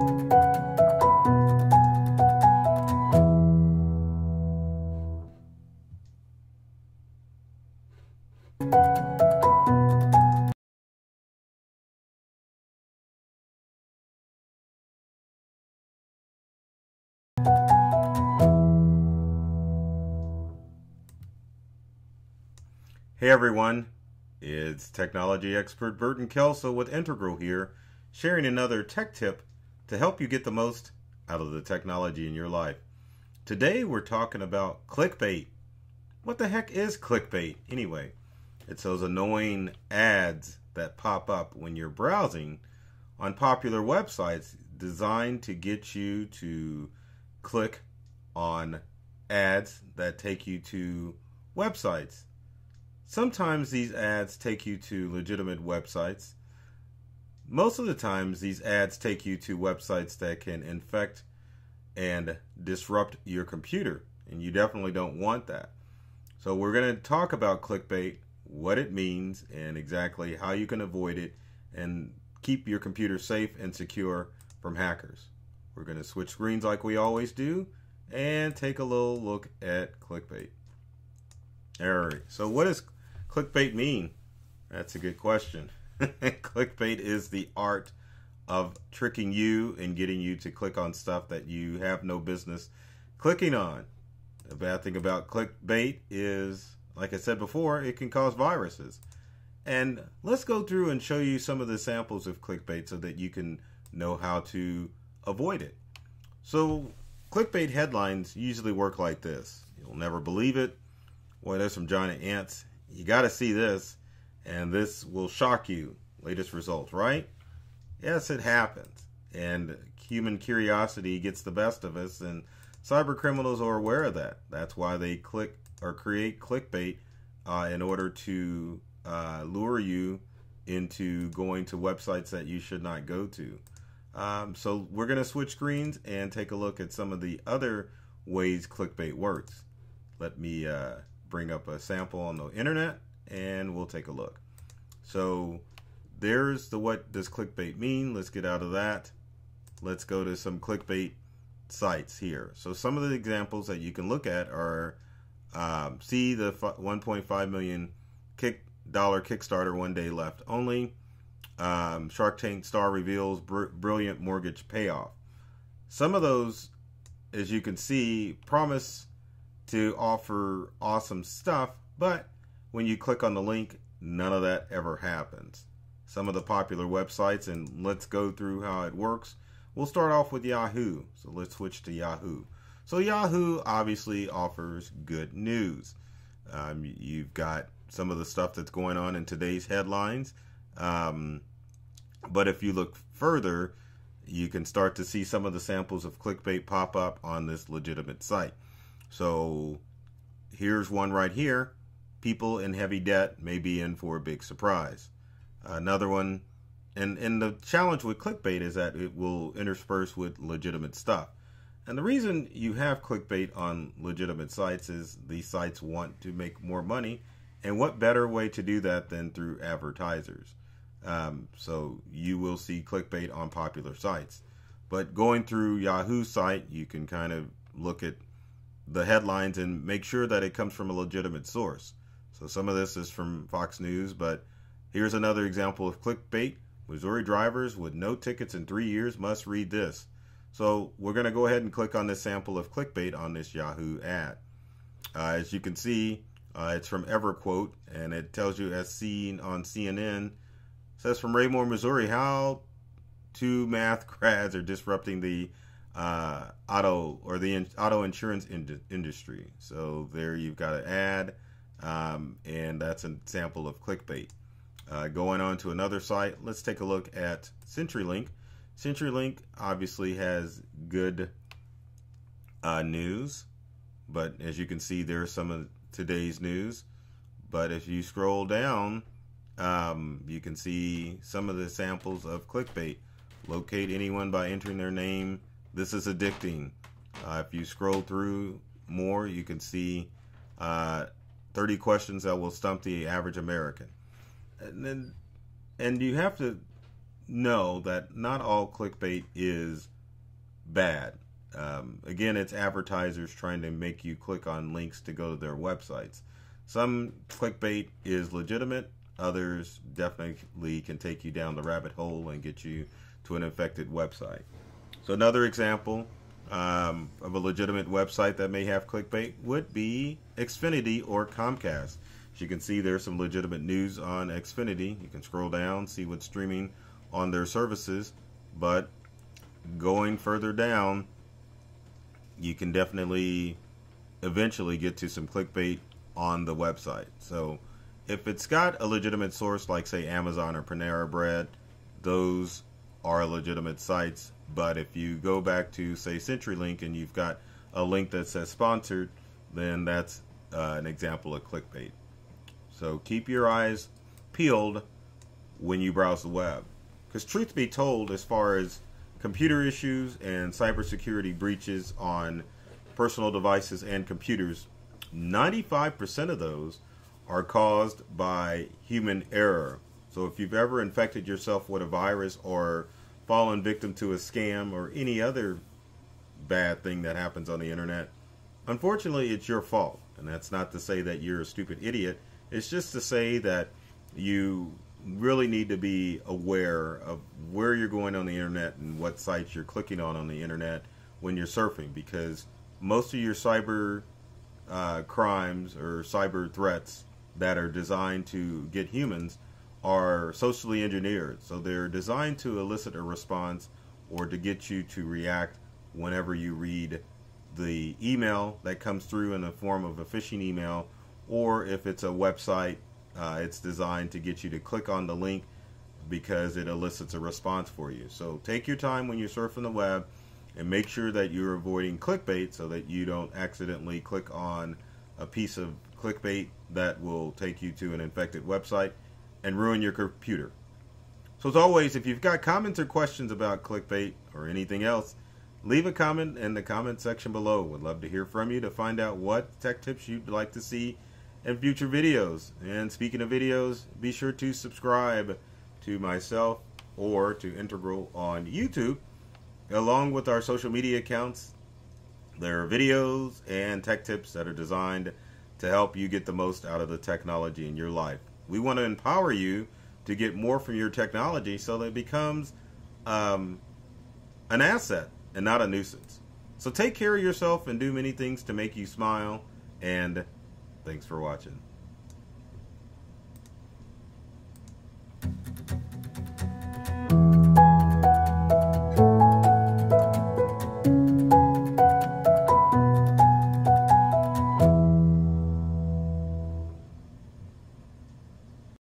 Hey everyone, it's technology expert Burton Kelso with Integral here, sharing another tech tip to help you get the most out of the technology in your life. Today we're talking about clickbait. What the heck is clickbait anyway? It's those annoying ads that pop up when you're browsing on popular websites designed to get you to click on ads that take you to websites. Sometimes these ads take you to legitimate websites. Most of the times these ads take you to websites that can infect and disrupt your computer, and you definitely don't want that. So we're going to talk about clickbait, what it means, and exactly how you can avoid it and keep your computer safe and secure from hackers. We're going to switch screens like we always do and take a little look at clickbait. Alright, so what does clickbait mean? That's a good question. Clickbait is the art of tricking you and getting you to click on stuff that you have no business clicking on. The bad thing about clickbait is, like I said before, it can cause viruses. And let's go through and show you some of the samples of clickbait so that you can know how to avoid it. So clickbait headlines usually work like this. You'll never believe it. Boy, there's some giant ants. You got to see this, and this will shock you. Latest results, right? Yes, it happens. And human curiosity gets the best of us, and cyber criminals are aware of that. That's why they click or create clickbait in order to lure you into going to websites that you should not go to. So we're going to switch screens and take a look at some of the other ways clickbait works. Let me bring up a sample on the internet and we'll take a look. So there's the what does clickbait mean. Let's get out of that. Let's go to some clickbait sites here. So some of the examples that you can look at are see the 1.5 million Kickstarter, 1 day left only. Shark Tank star reveals brilliant mortgage payoff. Some of those, as you can see, promise to offer awesome stuff, but when you click on the link, none of that ever happens. Some of the popular websites, and let's go through how it works. We'll start off with Yahoo. So let's switch to Yahoo. So Yahoo obviously offers good news. You've got some of the stuff that's going on in today's headlines. But if you look further, you can start to see some of the samples of clickbait pop up on this legitimate site. So here's one right here. People in heavy debt may be in for a big surprise. Another one, and the challenge with clickbait is that it will intersperse with legitimate stuff. And the reason you have clickbait on legitimate sites is these sites want to make more money. And what better way to do that than through advertisers? So you will see clickbait on popular sites. But going through Yahoo's site, you can kind of look at the headlines and make sure that it comes from a legitimate source. So some of this is from Fox News, but here's another example of clickbait. Missouri drivers with no tickets in 3 years must read this. So we're going to go ahead and click on this sample of clickbait on this Yahoo ad. As you can see, it's from EverQuote, and it tells you, as seen on CNN, it says from Raymore, Missouri, how two math grads are disrupting the auto insurance industry. So there you've got an ad, and that's a sample of clickbait. Going on to another site, let's take a look at CenturyLink. CenturyLink obviously has good news, but as you can see, there's some of today's news. But if you scroll down, you can see some of the samples of clickbait. Locate anyone by entering their name. This is addicting. If you scroll through more, you can see 30 questions that will stump the average American. And you have to know that not all clickbait is bad. Again, it's advertisers trying to make you click on links to go to their websites. Some clickbait is legitimate. Others definitely can take you down the rabbit hole and get you to an infected website. So another example of a legitimate website that may have clickbait would be Xfinity or Comcast. As you can see, there's some legitimate news on Xfinity. You can scroll down, see what's streaming on their services, but going further down, you can definitely eventually get to some clickbait on the website. So if it's got a legitimate source like, say, Amazon or Panera Bread, those are legitimate sites. But if you go back to, say, CenturyLink and you've got a link that says sponsored, then that's an example of clickbait. So keep your eyes peeled when you browse the web. Because truth be told, as far as computer issues and cybersecurity breaches on personal devices and computers, 95% of those are caused by human error. So if you've ever infected yourself with a virus or fallen victim to a scam or any other bad thing that happens on the internet, unfortunately it's your fault. And that's not to say that you're a stupid idiot. It's just to say that you really need to be aware of where you're going on the internet and what sites you're clicking on the internet when you're surfing, because most of your cyber crimes or cyber threats that are designed to get humans are socially engineered. So they're designed to elicit a response or to get you to react whenever you read the email that comes through in the form of a phishing email, or if it's a website, it's designed to get you to click on the link because it elicits a response for you. So take your time when you're surfing the web and make sure that you're avoiding clickbait so that you don't accidentally click on a piece of clickbait that will take you to an infected website and ruin your computer. So as always, if you've got comments or questions about clickbait or anything else, leave a comment in the comment section below. Would love to hear from you to find out what tech tips you'd like to see in future videos. And speaking of videos, be sure to subscribe to myself or to Integral on YouTube, along with our social media accounts. There are videos and tech tips that are designed to help you get the most out of the technology in your life. We want to empower you to get more from your technology so that it becomes an asset and not a nuisance. So take care of yourself and do many things to make you smile, and thanks for watching.